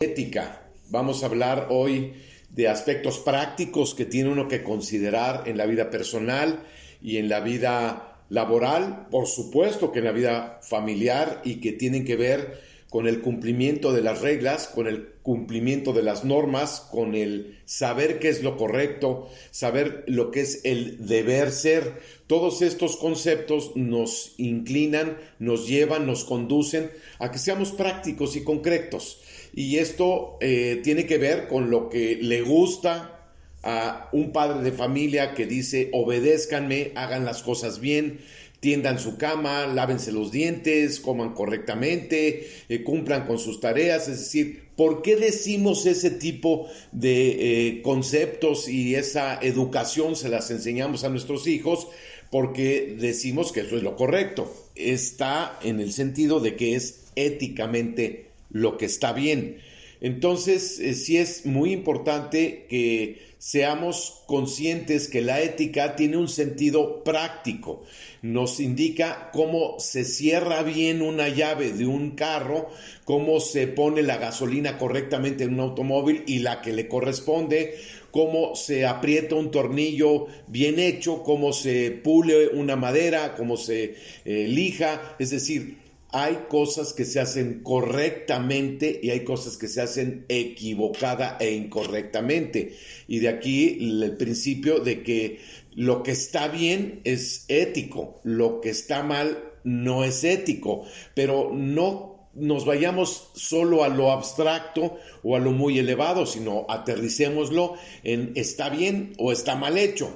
Ética. Vamos a hablar hoy de aspectos prácticos que tiene uno que considerar en la vida personal y en la vida laboral, por supuesto que en la vida familiar, y que tienen que ver con el cumplimiento de las reglas, con el cumplimiento de las normas, con el saber qué es lo correcto, saber lo que es el deber ser. Todos estos conceptos nos inclinan, nos llevan, nos conducen a que seamos prácticos y concretos. Y esto tiene que ver con lo que le gusta a un padre de familia que dice: obedézcanme, hagan las cosas bien, tiendan su cama, lávense los dientes, coman correctamente, cumplan con sus tareas. Es decir, ¿por qué decimos ese tipo de conceptos y esa educación se las enseñamos a nuestros hijos? Porque decimos que eso es lo correcto. Está en el sentido de que es éticamente lo que está bien. Entonces, sí es muy importante que seamos conscientes que la ética tiene un sentido práctico. Nos indica cómo se cierra bien una llave de un carro, cómo se pone la gasolina correctamente en un automóvil y la que le corresponde, cómo se aprieta un tornillo bien hecho, cómo se pule una madera, cómo se lija. Es decir, hay cosas que se hacen correctamente y hay cosas que se hacen equivocada e incorrectamente. Y de aquí el principio de que lo que está bien es ético, lo que está mal no es ético, pero no nos vayamos solo a lo abstracto o a lo muy elevado, sino aterricémoslo en está bien o está mal hecho.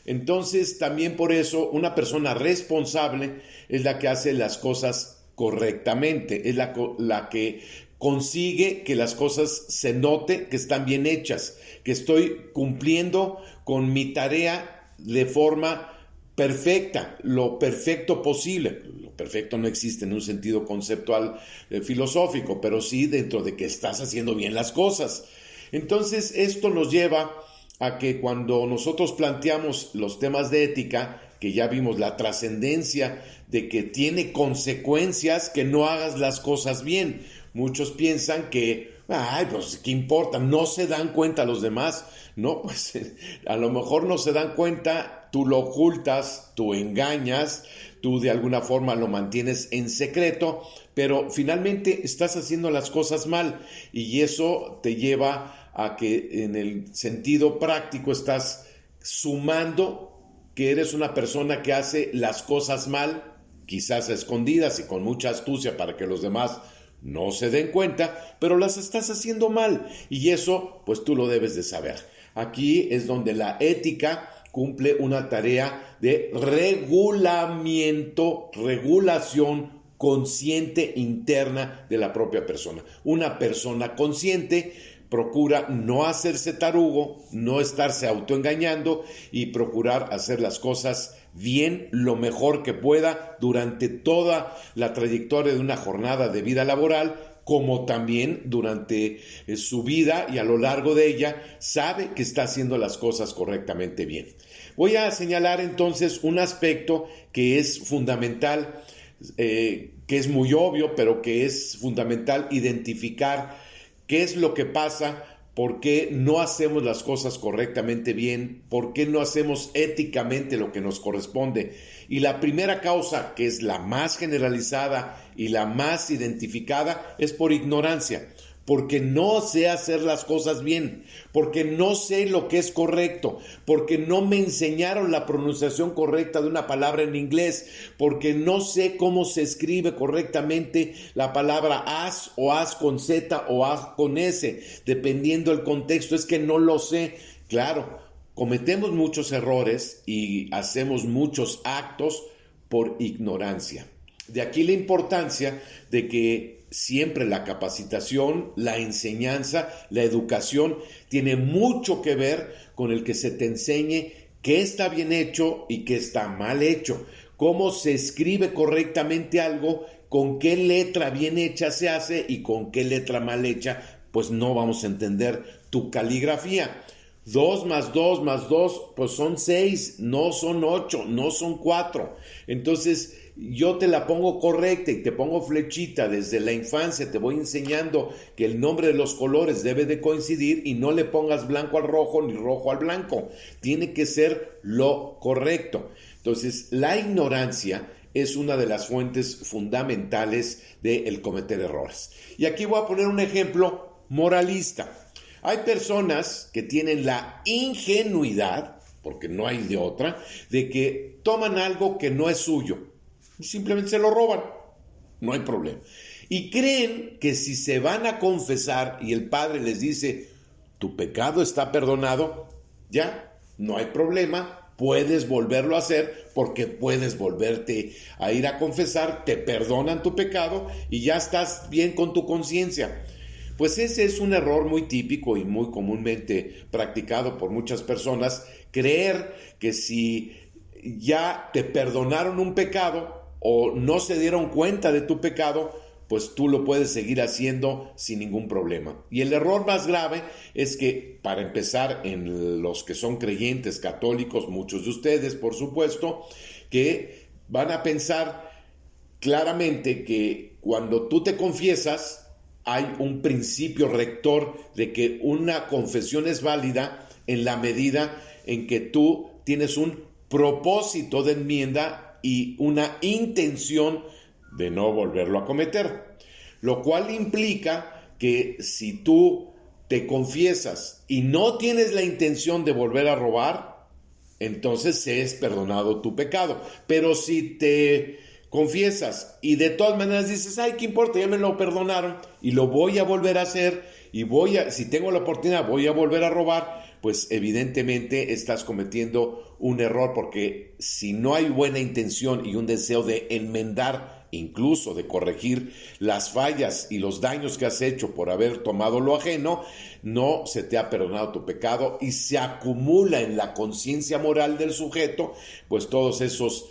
Entonces, también por eso una persona responsable es la que hace las cosas correctamente, es la que consigue que las cosas se note que están bien hechas, que estoy cumpliendo con mi tarea de forma perfecta, lo perfecto posible. Lo perfecto no existe en un sentido conceptual filosófico, pero sí dentro de que estás haciendo bien las cosas. Entonces, esto nos lleva a que cuando nosotros planteamos los temas de ética, que ya vimos la trascendencia de que tiene consecuencias que no hagas las cosas bien. Muchos piensan que, pues, ¿qué importa? No se dan cuenta los demás. No, pues, a lo mejor no se dan cuenta, tú lo ocultas, tú engañas, tú de alguna forma lo mantienes en secreto, pero finalmente estás haciendo las cosas mal y eso te lleva a que en el sentido práctico estás sumando que eres una persona que hace las cosas mal, quizás a escondidas y con mucha astucia para que los demás no se den cuenta, pero las estás haciendo mal y eso pues tú lo debes de saber. Aquí es donde la ética cumple una tarea de regulamiento, regulación consciente interna de la propia persona. Una persona consciente procura no hacerse tarugo, no estarse autoengañando y procurar hacer las cosas bien, lo mejor que pueda durante toda la trayectoria de una jornada de vida laboral, como también durante su vida y a lo largo de ella sabe que está haciendo las cosas correctamente bien. Voy a señalar entonces un aspecto que es fundamental, que es muy obvio, pero que es fundamental identificar qué es lo que pasa, por qué no hacemos las cosas correctamente bien, por qué no hacemos éticamente lo que nos corresponde. Y la primera causa, que es la más generalizada y la más identificada, es por ignorancia. Porque no sé hacer las cosas bien, porque no sé lo que es correcto, porque no me enseñaron la pronunciación correcta de una palabra en inglés, porque no sé cómo se escribe correctamente la palabra as o as con Z o as con S, dependiendo del contexto, es que no lo sé. Claro, cometemos muchos errores y hacemos muchos actos por ignorancia. De aquí la importancia de que siempre la capacitación, la enseñanza, la educación tiene mucho que ver con el que se te enseñe qué está bien hecho y qué está mal hecho, cómo se escribe correctamente algo, con qué letra bien hecha se hace y con qué letra mal hecha, pues no vamos a entender tu caligrafía. 2 más 2 más 2, pues son 6, no son 8, no son 4. Entonces, yo te la pongo correcta y te pongo flechita desde la infancia, te voy enseñando que el nombre de los colores debe de coincidir y no le pongas blanco al rojo ni rojo al blanco. Tiene que ser lo correcto. Entonces, la ignorancia es una de las fuentes fundamentales del cometer errores. Y aquí voy a poner un ejemplo moralista. Hay personas que tienen la ingenuidad, porque no hay de otra, de que toman algo que no es suyo. Simplemente se lo roban. No hay problema. Y creen que si se van a confesar y el padre les dice, tu pecado está perdonado, ya, no hay problema, puedes volverlo a hacer porque puedes volverte a ir a confesar, te perdonan tu pecado y ya estás bien con tu conciencia. Pues ese es un error muy típico y muy comúnmente practicado por muchas personas, creer que si ya te perdonaron un pecado o no se dieron cuenta de tu pecado, pues tú lo puedes seguir haciendo sin ningún problema. Y el error más grave es que, para empezar, en los que son creyentes católicos, muchos de ustedes, por supuesto, que van a pensar claramente que cuando tú te confiesas, hay un principio rector de que una confesión es válida en la medida en que tú tienes un propósito de enmienda y una intención de no volverlo a cometer. Lo cual implica que si tú te confiesas y no tienes la intención de volver a robar, entonces se es perdonado tu pecado. Pero si te confiesas y de todas maneras dices, ay, ¿qué importa? Ya me lo perdonaron y lo voy a volver a hacer y si tengo la oportunidad, voy a volver a robar, pues evidentemente estás cometiendo un error, porque si no hay buena intención y un deseo de enmendar, incluso de corregir las fallas y los daños que has hecho por haber tomado lo ajeno, no se te ha perdonado tu pecado y se acumula en la conciencia moral del sujeto, pues todos esos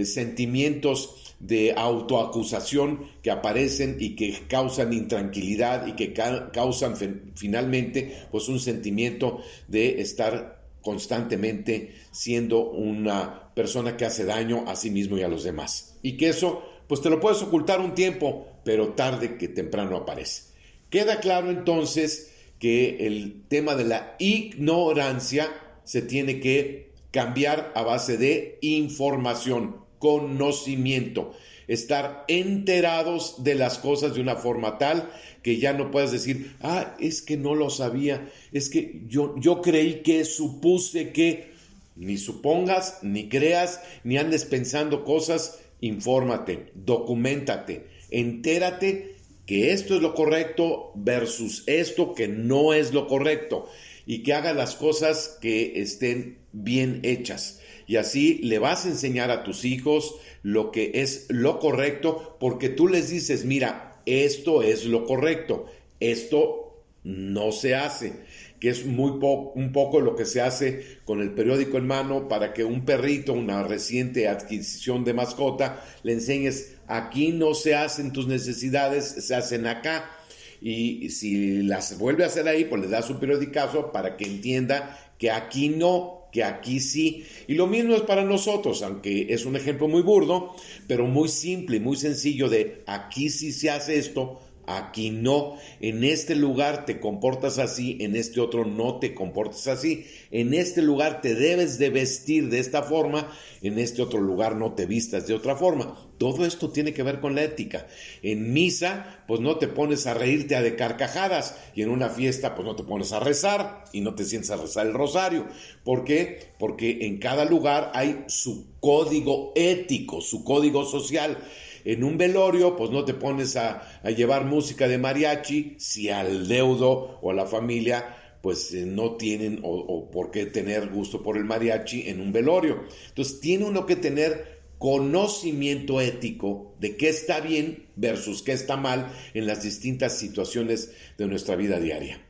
sentimientos de autoacusación que aparecen y que causan intranquilidad y que causan finalmente pues un sentimiento de estar constantemente siendo una persona que hace daño a sí mismo y a los demás. Y que eso pues te lo puedes ocultar un tiempo, pero tarde que temprano aparece. Queda claro entonces que el tema de la ignorancia se tiene que cambiar a base de información, conocimiento, estar enterados de las cosas de una forma tal que ya no puedas decir, es que no lo sabía, es que yo creí que, supuse que, ni supongas, ni creas, ni andes pensando cosas. Infórmate, documéntate, entérate que esto es lo correcto versus esto que no es lo correcto, y que hagas las cosas que estén bien hechas. Y así le vas a enseñar a tus hijos lo que es lo correcto, porque tú les dices, mira, esto es lo correcto, esto no se hace, que es un poco lo que se hace con el periódico en mano para que un perrito, una reciente adquisición de mascota, le enseñes, aquí no se hacen tus necesidades, se hacen acá. Y si las vuelve a hacer ahí, pues le das un periodicazo para que entienda que aquí no, que aquí sí. Y lo mismo es para nosotros, aunque es un ejemplo muy burdo, pero muy simple y muy sencillo de aquí sí se hace esto, aquí no. En este lugar te comportas así, en este otro no te comportas así. En este lugar te debes de vestir de esta forma, en este otro lugar no te vistas de otra forma. Todo esto tiene que ver con la ética. En misa, pues no te pones a reírte a de carcajadas, y en una fiesta, pues no te pones a rezar y no te sientes a rezar el rosario. ¿Por qué? Porque en cada lugar hay su código ético, su código social. En un velorio, pues no te pones a llevar música de mariachi si al deudo o a la familia pues no tienen o por qué tener gusto por el mariachi en un velorio. Entonces tiene uno que tener conocimiento ético de qué está bien versus qué está mal en las distintas situaciones de nuestra vida diaria.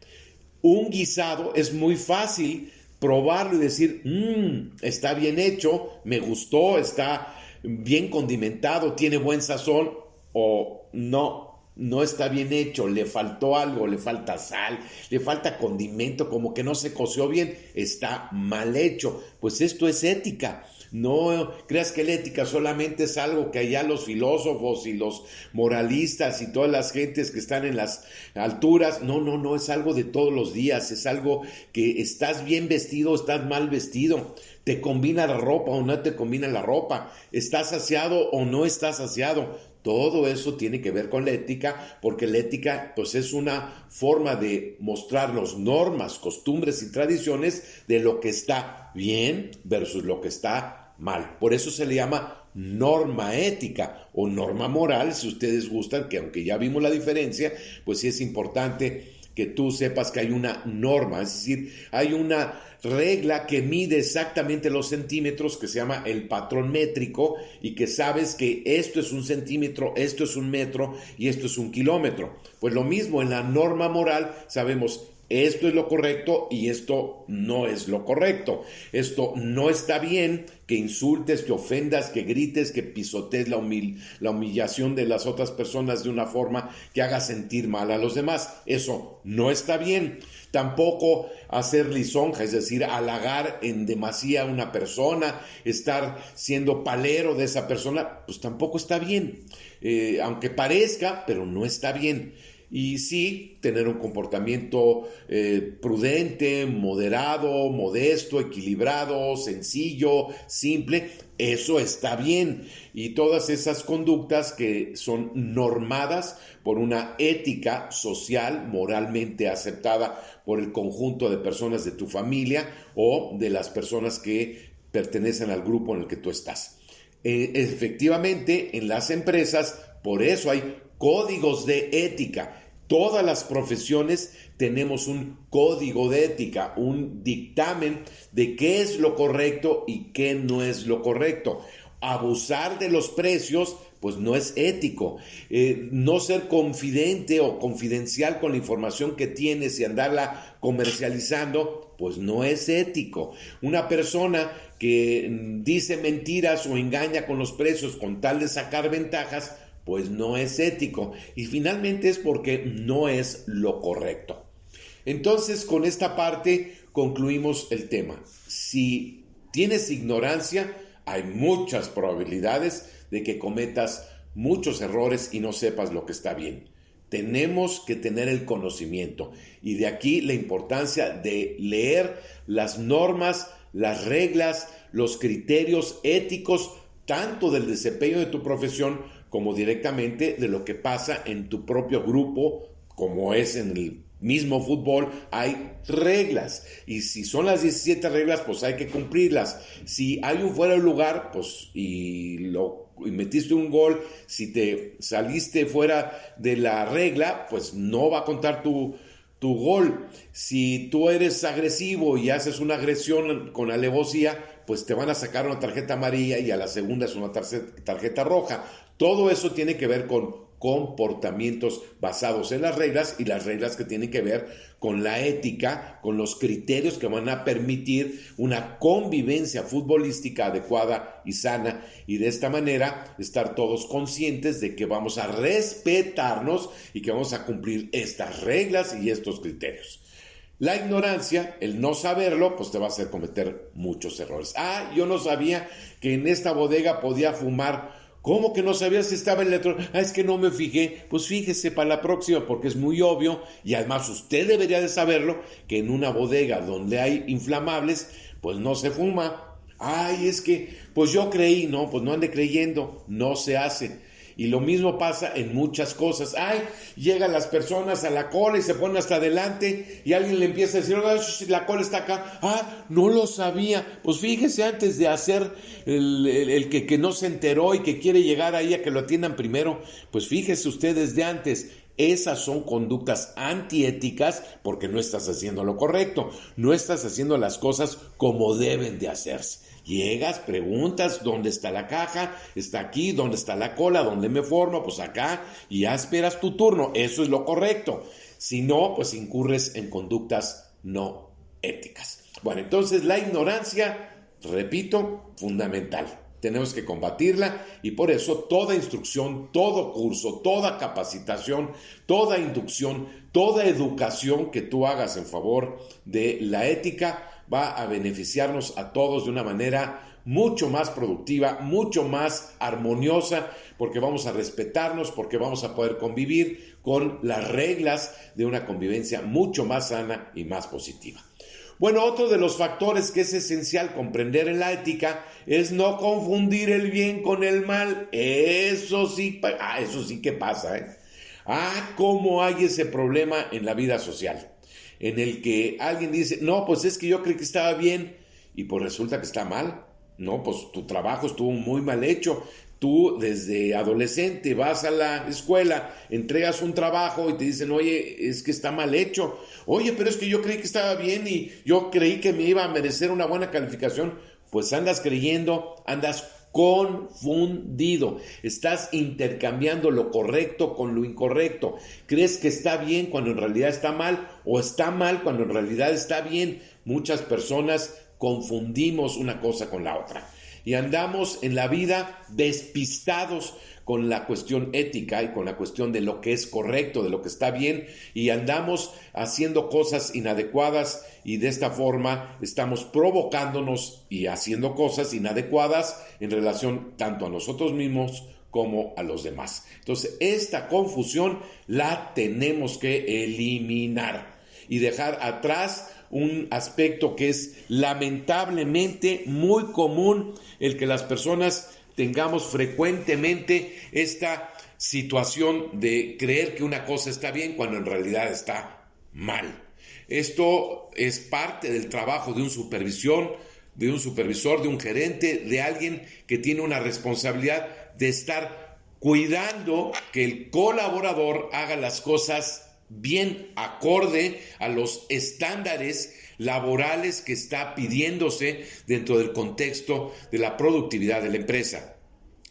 Un guisado es muy fácil probarlo y decir, está bien hecho, me gustó, está bien condimentado, tiene buen sazón, o no, no está bien hecho, le faltó algo, le falta sal, le falta condimento, como que no se coció bien, está mal hecho. Pues esto es ética. No creas que la ética solamente es algo que allá los filósofos y los moralistas y todas las gentes que están en las alturas, no, es algo de todos los días, es algo que estás bien vestido, estás mal vestido, te combina la ropa o no te combina la ropa, estás saciado o no estás saciado. Todo eso tiene que ver con la ética, porque la ética pues es una forma de mostrarnos normas, costumbres y tradiciones de lo que está bien versus lo que está mal. Por eso se le llama norma ética o norma moral, si ustedes gustan, que aunque ya vimos la diferencia, pues sí es importante que tú sepas que hay una norma, es decir, hay una regla que mide exactamente los centímetros, que se llama el patrón métrico, y que sabes que esto es un centímetro, esto es un metro y esto es un kilómetro. Pues lo mismo en la norma moral, sabemos esto es lo correcto y esto no es lo correcto. Esto no está bien que insultes, que ofendas, que grites, que pisotees la humillación de las otras personas de una forma que haga sentir mal a los demás. Eso no está bien. Tampoco hacer lisonja, es decir, halagar en demasía a una persona, estar siendo palero de esa persona, pues tampoco está bien. Aunque parezca, pero no está bien. Y sí, tener un comportamiento prudente, moderado, modesto, equilibrado, sencillo, simple, eso está bien. Y todas esas conductas que son normadas por una ética social, moralmente aceptada por el conjunto de personas de tu familia o de las personas que pertenecen al grupo en el que tú estás. Efectivamente, en las empresas, por eso hay códigos de ética. Todas las profesiones tenemos un código de ética, un dictamen de qué es lo correcto y qué no es lo correcto. Abusar de los precios, pues no es ético. No ser confidente o confidencial con la información que tienes y andarla comercializando, pues no es ético. Una persona que dice mentiras o engaña con los precios con tal de sacar ventajas, pues no es ético. Y finalmente es porque no es lo correcto. Entonces, con esta parte concluimos el tema. Si tienes ignorancia, hay muchas probabilidades de que cometas muchos errores y no sepas lo que está bien. Tenemos que tener el conocimiento, y de aquí la importancia de leer las normas, las reglas, los criterios éticos, tanto del desempeño de tu profesión como directamente de lo que pasa en tu propio grupo, como es en el mismo fútbol. Hay reglas, y si son las 17 reglas, pues hay que cumplirlas. Si hay un fuera de lugar, pues y metiste un gol, si te saliste fuera de la regla, pues no va a contar tu gol. Si tú eres agresivo y haces una agresión con alevosía, pues te van a sacar una tarjeta amarilla y a la segunda es una tarjeta roja. Todo eso tiene que ver con comportamientos basados en las reglas, y las reglas que tienen que ver con la ética, con los criterios que van a permitir una convivencia futbolística adecuada y sana, y de esta manera estar todos conscientes de que vamos a respetarnos y que vamos a cumplir estas reglas y estos criterios. La ignorancia, el no saberlo, pues te va a hacer cometer muchos errores. Yo no sabía que en esta bodega podía fumar. ¿Cómo que no sabías si estaba el letrero? Es que no me fijé. Pues fíjese para la próxima, porque es muy obvio, y además usted debería de saberlo, que en una bodega donde hay inflamables, pues no se fuma. Es que, pues yo creí. No, pues no ande creyendo, no se hace. Y lo mismo pasa en muchas cosas. Llegan las personas a la cola y se ponen hasta adelante, y alguien le empieza a decir, la cola está acá. No lo sabía. Pues fíjese, antes de hacer el que no se enteró y que quiere llegar ahí a que lo atiendan primero, pues fíjese usted desde antes. Esas son conductas antiéticas, porque no estás haciendo lo correcto, no estás haciendo las cosas como deben de hacerse. Llegas, preguntas, ¿dónde está la caja? Está aquí. ¿Dónde está la cola? ¿Dónde me formo? Pues acá. Y ya esperas tu turno. Eso es lo correcto. Si no, pues incurres en conductas no éticas. Bueno, entonces la ignorancia, repito, fundamental. tenemos que combatirla y por eso toda instrucción, todo curso, toda capacitación, toda inducción, toda educación que tú hagas en favor de la ética va a beneficiarnos a todos de una manera mucho más productiva, mucho más armoniosa, porque vamos a respetarnos, porque vamos a poder convivir con las reglas de una convivencia mucho más sana y más positiva. Bueno, otro de los factores que es esencial comprender en la ética es no confundir el bien con el mal. Eso sí que pasa, ¿eh? Cómo hay ese problema en la vida social, en el que alguien dice, no, pues es que yo creí que estaba bien, y pues resulta que está mal. No, pues tu trabajo estuvo muy mal hecho. Tú desde adolescente vas a la escuela, entregas un trabajo y te dicen, oye, es que está mal hecho. Oye, pero es que yo creí que estaba bien y yo creí que me iba a merecer una buena calificación. Pues andas creyendo, andas confundido. Estás intercambiando lo correcto con lo incorrecto. Crees que está bien cuando en realidad está mal, o está mal cuando en realidad está bien. Muchas personas confundimos una cosa con la otra y andamos en la vida despistados con la cuestión ética y con la cuestión de lo que es correcto, de lo que está bien, y andamos haciendo cosas inadecuadas y de esta forma estamos provocándonos y haciendo cosas inadecuadas en relación tanto a nosotros mismos como a los demás. Entonces, esta confusión la tenemos que eliminar y dejar atrás un aspecto que es lamentablemente muy común, el que las personas tengamos frecuentemente esta situación de creer que una cosa está bien cuando en realidad está mal. Esto es parte del trabajo de un supervisor, de un gerente, de alguien que tiene una responsabilidad de estar cuidando que el colaborador haga las cosas bien acorde a los estándares laborales que está pidiéndose dentro del contexto de la productividad de la empresa.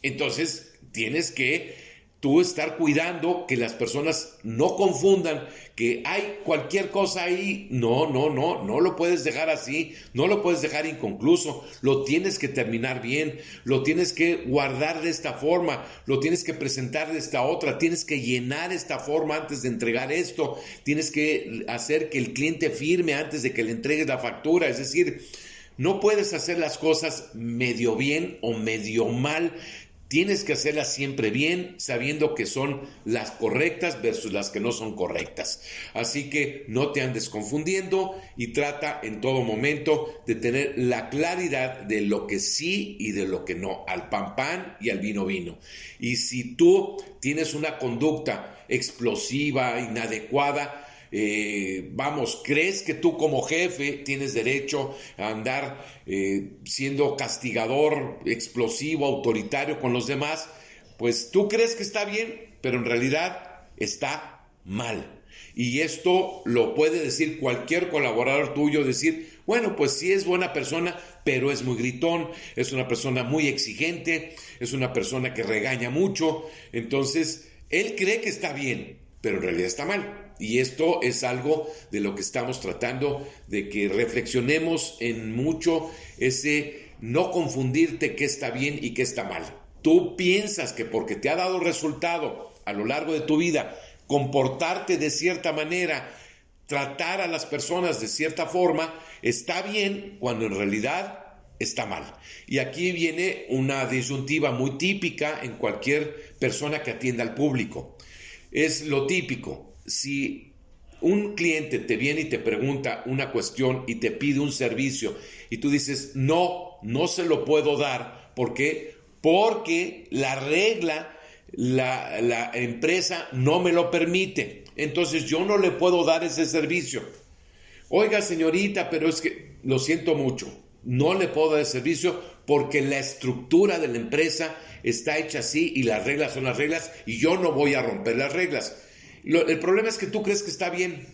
Entonces, tienes que tú estar cuidando que las personas no confundan que hay cualquier cosa ahí. No lo puedes dejar así, no lo puedes dejar inconcluso, lo tienes que terminar bien, lo tienes que guardar de esta forma, lo tienes que presentar de esta otra, tienes que llenar esta forma antes de entregar esto, tienes que hacer que el cliente firme antes de que le entregues la factura. Es decir, no puedes hacer las cosas medio bien o medio mal. Tienes que hacerlas siempre bien, sabiendo que son las correctas versus las que no son correctas. Así que no te andes confundiendo y trata en todo momento de tener la claridad de lo que sí y de lo que no, al pan pan y al vino vino. Y si tú tienes una conducta explosiva, inadecuada, crees que tú como jefe tienes derecho a andar siendo castigador, explosivo, autoritario con los demás, pues tú crees que está bien, pero en realidad está mal. Y esto lo puede decir cualquier colaborador tuyo, decir, bueno, pues sí es buena persona, pero es muy gritón, es una persona muy exigente, es una persona que regaña mucho. Entonces, él cree que está bien, pero en realidad está mal. Y esto es algo de lo que estamos tratando de que reflexionemos en mucho, ese no confundirte qué está bien y qué está mal. Tú piensas que porque te ha dado resultado a lo largo de tu vida, comportarte de cierta manera, tratar a las personas de cierta forma, está bien cuando en realidad está mal. Y aquí viene una disyuntiva muy típica en cualquier persona que atienda al público. Es lo típico. Si un cliente te viene y te pregunta una cuestión y te pide un servicio y tú dices, no se lo puedo dar. ¿Por qué? Porque la regla, la empresa no me lo permite. Entonces yo no le puedo dar ese servicio. Oiga, señorita, pero es que lo siento mucho. No le puedo dar el servicio porque la estructura de la empresa está hecha así y las reglas son las reglas y yo no voy a romper las reglas. El problema es que tú crees que está bien.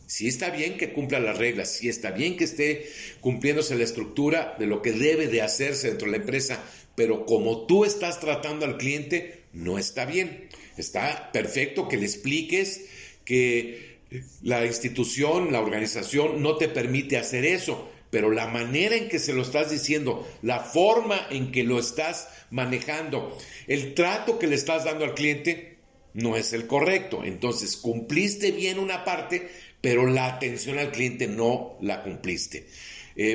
Sí está bien que cumpla las reglas, sí está bien que esté cumpliéndose la estructura de lo que debe de hacerse dentro de la empresa, pero como tú estás tratando al cliente, no está bien. Está perfecto que le expliques que la institución, la organización no te permite hacer eso, pero la manera en que se lo estás diciendo, la forma en que lo estás manejando, el trato que le estás dando al cliente no es el correcto. Entonces cumpliste bien una parte, pero la atención al cliente no la cumpliste,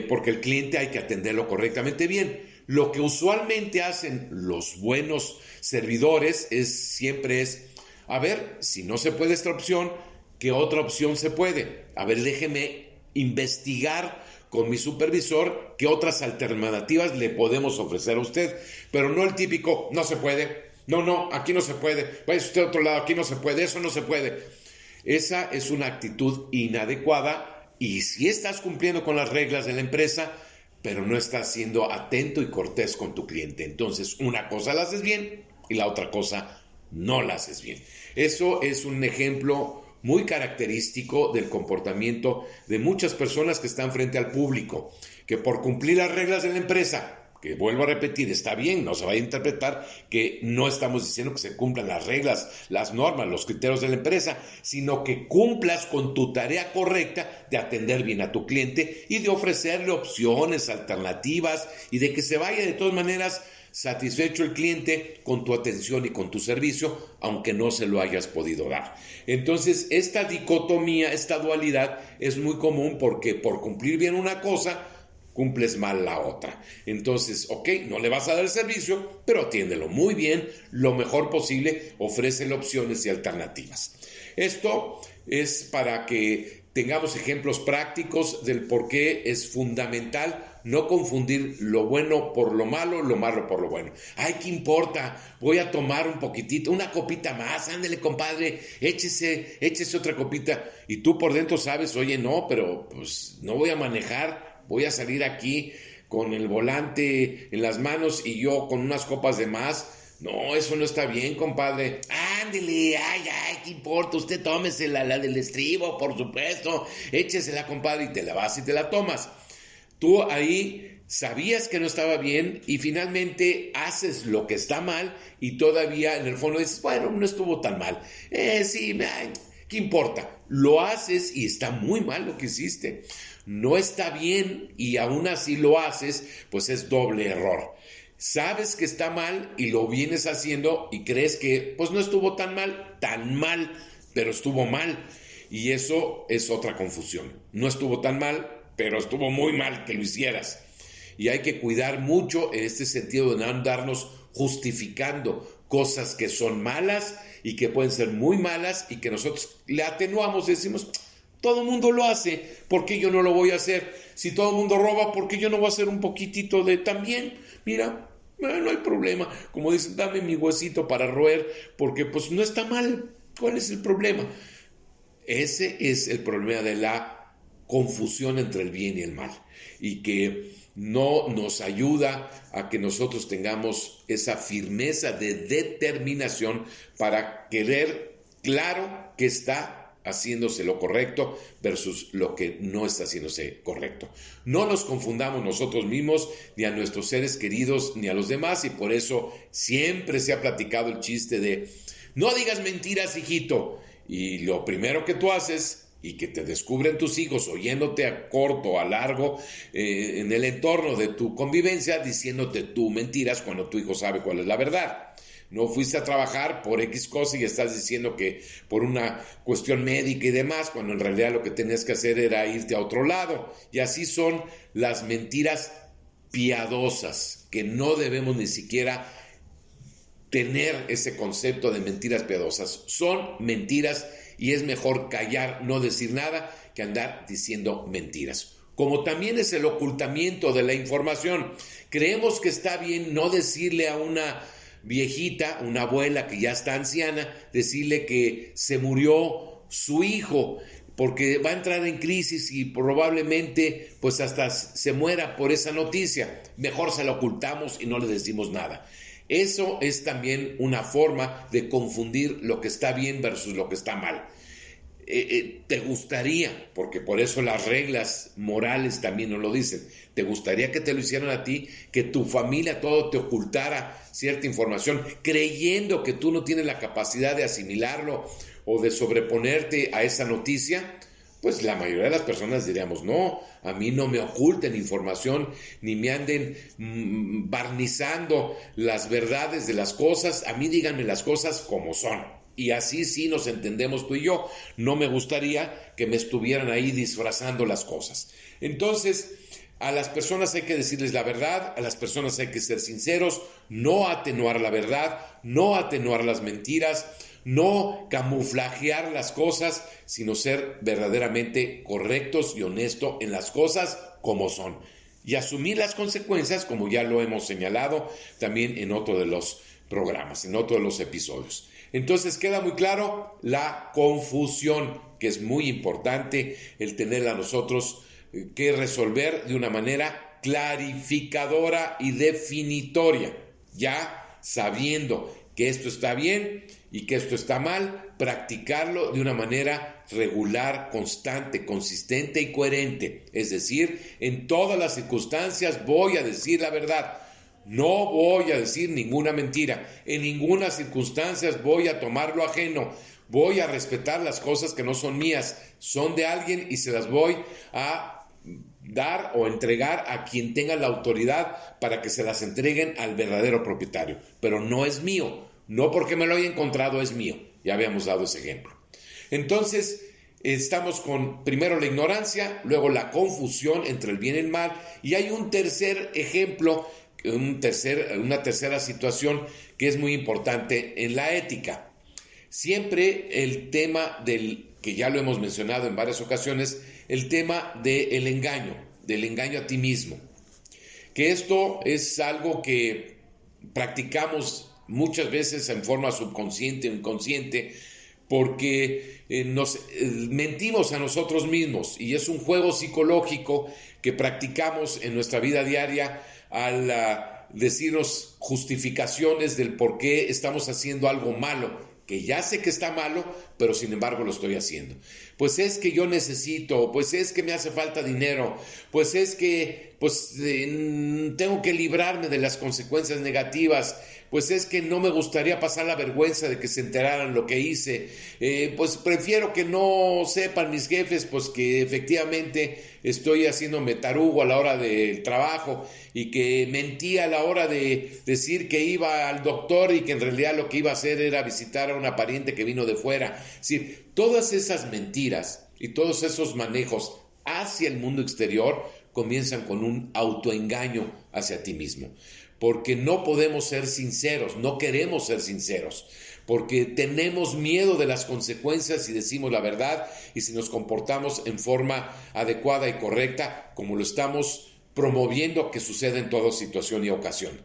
porque el cliente hay que atenderlo correctamente bien. Lo que usualmente hacen los buenos servidores siempre es, a ver, si no se puede esta opción, ¿qué otra opción se puede? A ver, déjeme investigar con mi supervisor qué otras alternativas le podemos ofrecer a usted, pero no el típico, no se puede, no, aquí no se puede, vaya usted a otro lado, aquí no se puede, eso no se puede. Esa es una actitud inadecuada y si estás cumpliendo con las reglas de la empresa, pero no estás siendo atento y cortés con tu cliente. Entonces, una cosa la haces bien y la otra cosa no la haces bien. Eso es un ejemplo muy característico del comportamiento de muchas personas que están frente al público, que por cumplir las reglas de la empresa, que vuelvo a repetir, está bien, no se va a interpretar que no estamos diciendo que se cumplan las reglas, las normas, los criterios de la empresa, sino que cumplas con tu tarea correcta de atender bien a tu cliente y de ofrecerle opciones, alternativas y de que se vaya de todas maneras satisfecho el cliente con tu atención y con tu servicio, aunque no se lo hayas podido dar. Entonces, esta dicotomía, esta dualidad es muy común porque por cumplir bien una cosa, cumples mal la otra. Entonces, no le vas a dar el servicio, pero atiéndelo muy bien, lo mejor posible, ofrécele opciones y alternativas. Esto es para que tengamos ejemplos prácticos del por qué es fundamental no confundir lo bueno por lo malo por lo bueno. Ay, ¿qué importa? Voy a tomar un poquitito, una copita más, ándele, compadre, échese otra copita. Y tú por dentro sabes, oye, no, pero pues no voy a manejar, voy a salir aquí con el volante en las manos y yo con unas copas de más. No, eso no está bien, compadre. Ándele, ay, ¿qué importa? Usted tómese la del estribo, por supuesto. Échesela, compadre, y te la vas y te la tomas. Tú ahí sabías que no estaba bien y finalmente haces lo que está mal y todavía en el fondo dices, bueno, no estuvo tan mal. Sí, ¿qué importa? Lo haces y está muy mal lo que hiciste. No está bien y aún así lo haces, pues es doble error. Sabes que está mal y lo vienes haciendo y crees que pues no estuvo tan mal, pero estuvo mal. Y eso es otra confusión. No estuvo tan mal, pero estuvo muy mal que lo hicieras. Y hay que cuidar mucho en este sentido de no andarnos justificando cosas que son malas y que pueden ser muy malas y que nosotros le atenuamos y decimos, todo el mundo lo hace, ¿por qué yo no lo voy a hacer? Si todo el mundo roba, ¿por qué yo no voy a hacer un poquitito de también? Mira, no hay problema. Como dicen, dame mi huesito para roer, porque pues no está mal. ¿Cuál es el problema? Ese es el problema de la confusión entre el bien y el mal, y que no nos ayuda a que nosotros tengamos esa firmeza de determinación para querer claro que está haciéndose lo correcto versus lo que no está haciéndose correcto. No nos confundamos nosotros mismos, ni a nuestros seres queridos, ni a los demás, y por eso siempre se ha platicado el chiste de no digas mentiras, hijito, y lo primero que tú haces y que te descubren tus hijos oyéndote a corto o a largo en el entorno de tu convivencia, diciéndote tú mentiras cuando tu hijo sabe cuál es la verdad. No fuiste a trabajar por X cosa y estás diciendo que por una cuestión médica y demás, cuando en realidad lo que tenías que hacer era irte a otro lado. Y así son las mentiras piadosas, que no debemos ni siquiera tener ese concepto de mentiras piadosas. Son mentiras y es mejor callar, no decir nada, que andar diciendo mentiras. Como también es el ocultamiento de la información. Creemos que está bien no decirle a una viejita, una abuela que ya está anciana, decirle que se murió su hijo, porque va a entrar en crisis y probablemente pues hasta se muera por esa noticia. Mejor se la ocultamos y no le decimos nada. Eso es también una forma de confundir lo que está bien versus lo que está mal. ¿Te gustaría, porque por eso las reglas morales también nos lo dicen, te gustaría que te lo hicieran a ti, que tu familia todo te ocultara cierta información, creyendo que tú no tienes la capacidad de asimilarlo o de sobreponerte a esa noticia? Pues la mayoría de las personas diríamos, no, a mí no me oculten información, ni me anden barnizando las verdades de las cosas, a mí díganme las cosas como son. Y así sí nos entendemos tú y yo. No me gustaría que me estuvieran ahí disfrazando las cosas. Entonces, a las personas hay que decirles la verdad, a las personas hay que ser sinceros, no atenuar la verdad, no atenuar las mentiras, no camuflajear las cosas, sino ser verdaderamente correctos y honestos en las cosas como son. Y asumir las consecuencias, como ya lo hemos señalado también en otro de los programas, en otro de los episodios. Entonces queda muy claro la confusión, que es muy importante el tenerla nosotros que resolver de una manera clarificadora y definitoria, ya sabiendo que esto está bien y que esto está mal, practicarlo de una manera regular, constante, consistente y coherente. Es decir, en todas las circunstancias voy a decir la verdad. No voy a decir ninguna mentira. En ninguna circunstancia voy a tomar lo ajeno. Voy a respetar las cosas que no son mías, son de alguien y se las voy a dar o entregar a quien tenga la autoridad para que se las entreguen al verdadero propietario. Pero no es mío, no porque me lo haya encontrado es mío. Ya habíamos dado ese ejemplo. Entonces, estamos con primero la ignorancia, luego la confusión entre el bien y el mal, y hay un tercer ejemplo, una tercera situación que es muy importante en la ética. Siempre el tema que ya lo hemos mencionado en varias ocasiones, el tema del engaño a ti mismo. Que esto es algo que practicamos muchas veces en forma subconsciente o inconsciente, porque nos mentimos a nosotros mismos y es un juego psicológico que practicamos en nuestra vida diaria al decirnos justificaciones del por qué estamos haciendo algo malo, que ya sé que está malo, pero sin embargo lo estoy haciendo. Pues es que yo necesito, pues es que me hace falta dinero, pues es que tengo que librarme de las consecuencias negativas, pues es que no me gustaría pasar la vergüenza de que se enteraran lo que hice, pues prefiero que no sepan mis jefes, pues que efectivamente estoy haciéndome tarugo a la hora del trabajo y que mentí a la hora de decir que iba al doctor y que en realidad lo que iba a hacer era visitar a una pariente que vino de fuera. Es decir, todas esas mentiras y todos esos manejos hacia el mundo exterior comienzan con un autoengaño hacia ti mismo. Porque no podemos ser sinceros, no queremos ser sinceros, porque tenemos miedo de las consecuencias si decimos la verdad y si nos comportamos en forma adecuada y correcta, como lo estamos promoviendo que suceda en toda situación y ocasión.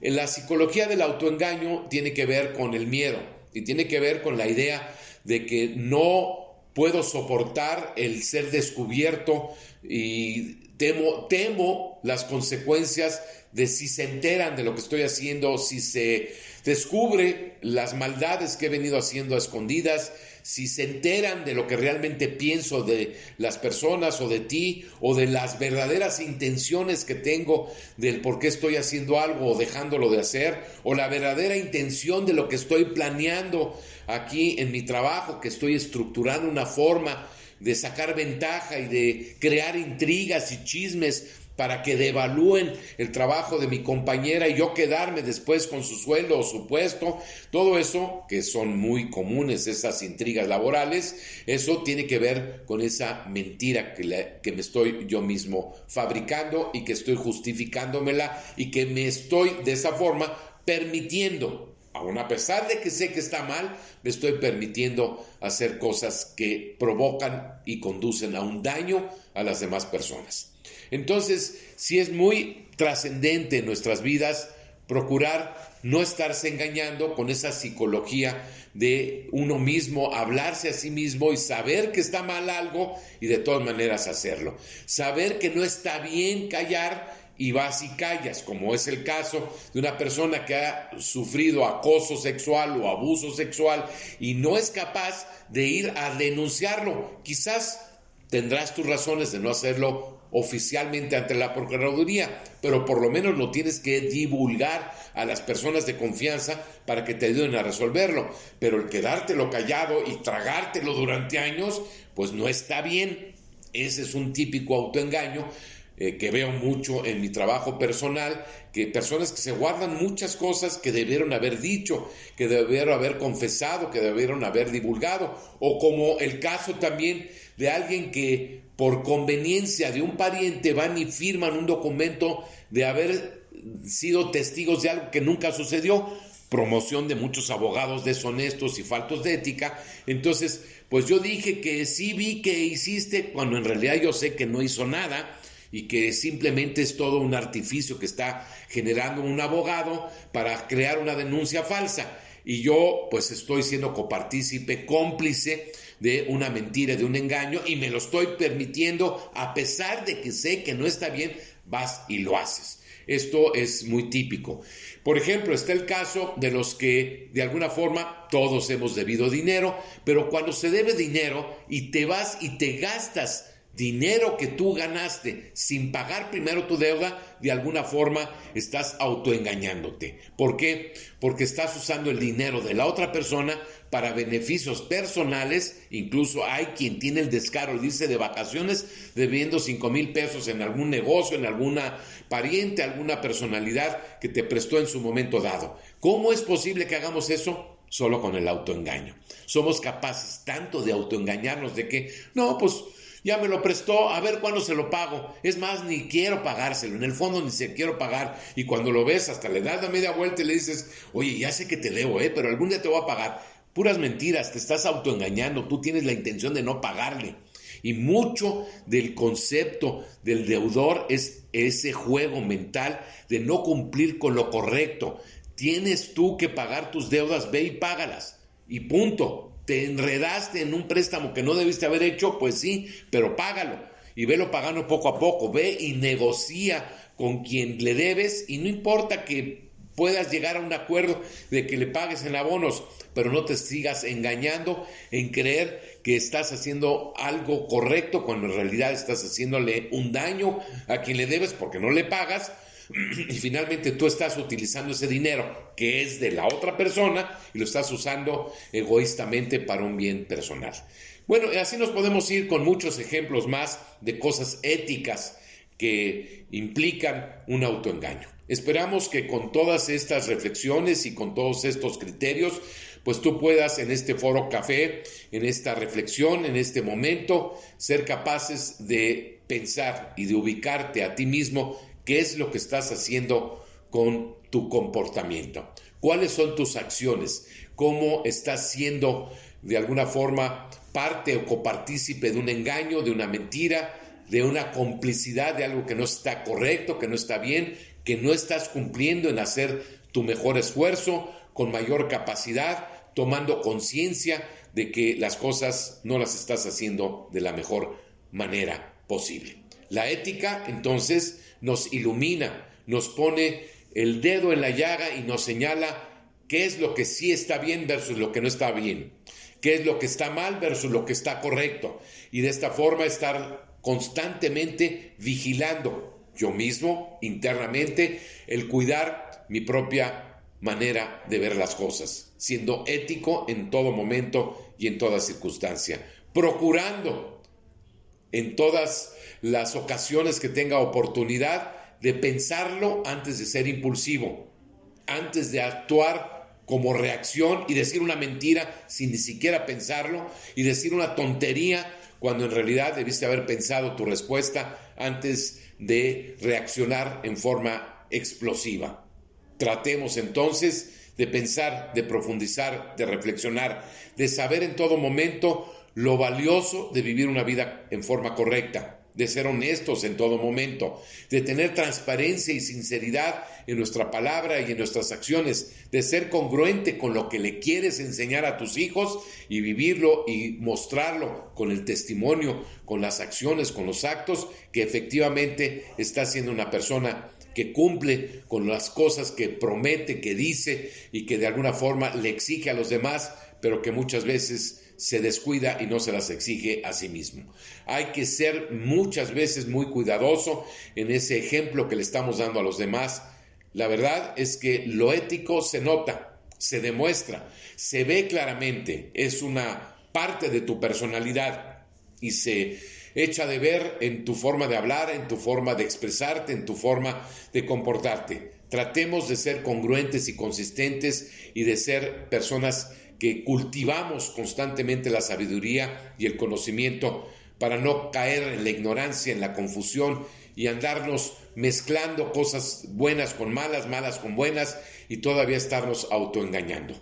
En la psicología del autoengaño tiene que ver con el miedo y tiene que ver con la idea de que no puedo soportar el ser descubierto y temo las consecuencias de si se enteran de lo que estoy haciendo, si se descubre las maldades que he venido haciendo a escondidas, si se enteran de lo que realmente pienso de las personas o de ti, o de las verdaderas intenciones que tengo del por qué estoy haciendo algo o dejándolo de hacer, o la verdadera intención de lo que estoy planeando aquí en mi trabajo, que estoy estructurando una forma de sacar ventaja y de crear intrigas y chismes para que devalúen el trabajo de mi compañera y yo quedarme después con su sueldo o su puesto. Todo eso, que son muy comunes esas intrigas laborales, eso tiene que ver con esa mentira que me estoy yo mismo fabricando y que estoy justificándomela y que me estoy de esa forma permitiendo, aun a pesar de que sé que está mal, me estoy permitiendo hacer cosas que provocan y conducen a un daño a las demás personas. Entonces, sí es muy trascendente en nuestras vidas procurar no estarse engañando con esa psicología de uno mismo, hablarse a sí mismo y saber que está mal algo y de todas maneras hacerlo. Saber que no está bien callar y vas y callas, como es el caso de una persona que ha sufrido acoso sexual o abuso sexual y no es capaz de ir a denunciarlo. Quizás Tendrás tus razones de no hacerlo oficialmente ante la Procuraduría, pero por lo menos lo tienes que divulgar a las personas de confianza para que te ayuden a resolverlo. Pero el quedártelo callado y tragártelo durante años, pues no está bien. Ese es un típico autoengaño que veo mucho en mi trabajo personal, que personas que se guardan muchas cosas que debieron haber dicho, que debieron haber confesado, que debieron haber divulgado, o como el caso también de alguien que por conveniencia de un pariente van y firman un documento de haber sido testigos de algo que nunca sucedió, promoción de muchos abogados deshonestos y faltos de ética. Entonces, pues yo dije que sí vi que hiciste, cuando en realidad yo sé que no hizo nada, y que simplemente es todo un artificio que está generando un abogado para crear una denuncia falsa. Y yo pues estoy siendo copartícipe, cómplice de una mentira, de un engaño, y me lo estoy permitiendo a pesar de que sé que no está bien, vas y lo haces. Esto es muy típico. Por ejemplo, está el caso de los que de alguna forma todos hemos debido dinero, pero cuando se debe dinero y te vas y te gastas dinero que tú ganaste sin pagar primero tu deuda, de alguna forma estás autoengañándote. ¿Por qué? Porque estás usando el dinero de la otra persona para beneficios personales. Incluso hay quien tiene el descaro y dice de vacaciones debiendo 5,000 pesos en algún negocio, en alguna pariente, alguna personalidad que te prestó en su momento dado. ¿Cómo es posible que hagamos eso? Solo con el autoengaño. Somos capaces tanto de autoengañarnos de que, no, pues ya me lo prestó, a ver cuándo se lo pago. Es más, ni quiero pagárselo, en el fondo ni se quiero pagar. Y cuando lo ves, hasta le das la media vuelta y le dices, oye, ya sé que te debo, pero algún día te voy a pagar. Puras mentiras, te estás autoengañando, tú tienes la intención de no pagarle. Y mucho del concepto del deudor es ese juego mental de no cumplir con lo correcto. Tienes tú que pagar tus deudas, ve y págalas. Y punto. Te enredaste en un préstamo que no debiste haber hecho, pues sí, pero págalo y velo pagando poco a poco. Ve y negocia con quien le debes y no importa que puedas llegar a un acuerdo de que le pagues en abonos, pero no te sigas engañando en creer que estás haciendo algo correcto cuando en realidad estás haciéndole un daño a quien le debes porque no le pagas. Y finalmente tú estás utilizando ese dinero que es de la otra persona y lo estás usando egoístamente para un bien personal. Bueno, así nos podemos ir con muchos ejemplos más de cosas éticas que implican un autoengaño. Esperamos que con todas estas reflexiones y con todos estos criterios, pues tú puedas en este foro café, en esta reflexión, en este momento, ser capaces de pensar y de ubicarte a ti mismo. ¿Qué es lo que estás haciendo con tu comportamiento? ¿Cuáles son tus acciones? ¿Cómo estás siendo de alguna forma parte o copartícipe de un engaño, de una mentira, de una complicidad de algo que no está correcto, que no está bien, que no estás cumpliendo en hacer tu mejor esfuerzo, con mayor capacidad, tomando conciencia de que las cosas no las estás haciendo de la mejor manera posible? La ética, entonces, nos ilumina, nos pone el dedo en la llaga y nos señala qué es lo que sí está bien versus lo que no está bien, qué es lo que está mal versus lo que está correcto, y de esta forma estar constantemente vigilando yo mismo internamente el cuidar mi propia manera de ver las cosas, siendo ético en todo momento y en toda circunstancia, procurando en todas las ocasiones que tenga oportunidad de pensarlo antes de ser impulsivo, antes de actuar como reacción y decir una mentira sin ni siquiera pensarlo y decir una tontería cuando en realidad debiste haber pensado tu respuesta antes de reaccionar en forma explosiva. Tratemos entonces de pensar, de profundizar, de reflexionar, de saber en todo momento lo valioso de vivir una vida en forma correcta, de ser honestos en todo momento, de tener transparencia y sinceridad en nuestra palabra y en nuestras acciones, de ser congruente con lo que le quieres enseñar a tus hijos y vivirlo y mostrarlo con el testimonio, con las acciones, con los actos, que efectivamente estás siendo una persona que cumple con las cosas que promete, que dice y que de alguna forma le exige a los demás, pero que muchas veces se descuida y no se las exige a sí mismo. Hay que ser muchas veces muy cuidadoso en ese ejemplo que le estamos dando a los demás. La verdad es que lo ético se nota, se demuestra, se ve claramente, es una parte de tu personalidad y se echa de ver en tu forma de hablar, en tu forma de expresarte, en tu forma de comportarte. Tratemos de ser congruentes y consistentes y de ser personas que cultivamos constantemente la sabiduría y el conocimiento para no caer en la ignorancia, en la confusión y andarnos mezclando cosas buenas con malas, malas con buenas y todavía estarnos autoengañando.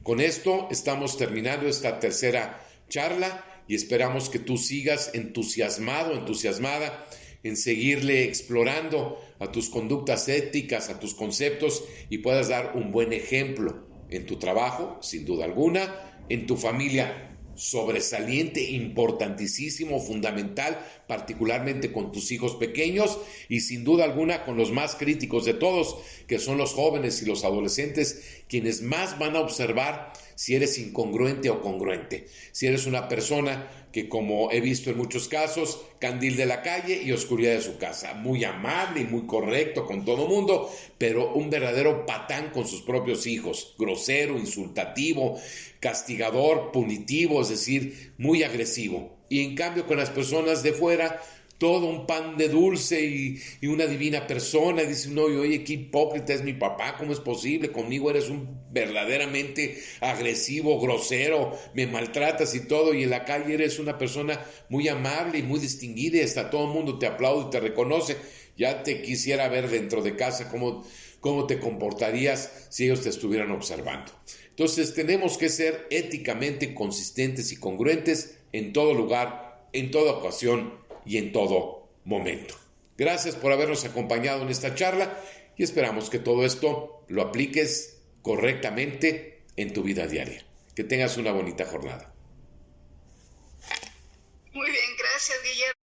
Con esto estamos terminando esta tercera charla y esperamos que tú sigas entusiasmado, entusiasmada en seguirle explorando a tus conductas éticas, a tus conceptos y puedas dar un buen ejemplo en tu trabajo, sin duda alguna, en tu familia, sobresaliente, importantísimo, fundamental, particularmente con tus hijos pequeños y sin duda alguna con los más críticos de todos, que son los jóvenes y los adolescentes, quienes más van a observar si eres incongruente o congruente, si eres una persona que, como he visto en muchos casos, candil de la calle y oscuridad de su casa, muy amable y muy correcto con todo mundo, pero un verdadero patán con sus propios hijos, grosero, insultativo, castigador, punitivo, es decir, muy agresivo. Y en cambio con las personas de fuera, todo un pan de dulce y una divina persona. Y dice, no, oye, qué hipócrita es mi papá, ¿cómo es posible? Conmigo eres un verdaderamente agresivo, grosero, me maltratas y todo, y en la calle eres una persona muy amable y muy distinguida y hasta todo el mundo te aplaude y te reconoce. Ya te quisiera ver dentro de casa cómo te comportarías si ellos te estuvieran observando. Entonces tenemos que ser éticamente consistentes y congruentes en todo lugar, en toda ocasión y en todo momento. Gracias por habernos acompañado en esta charla y esperamos que todo esto lo apliques correctamente en tu vida diaria. Que tengas una bonita jornada. Muy bien, gracias, Guillermo.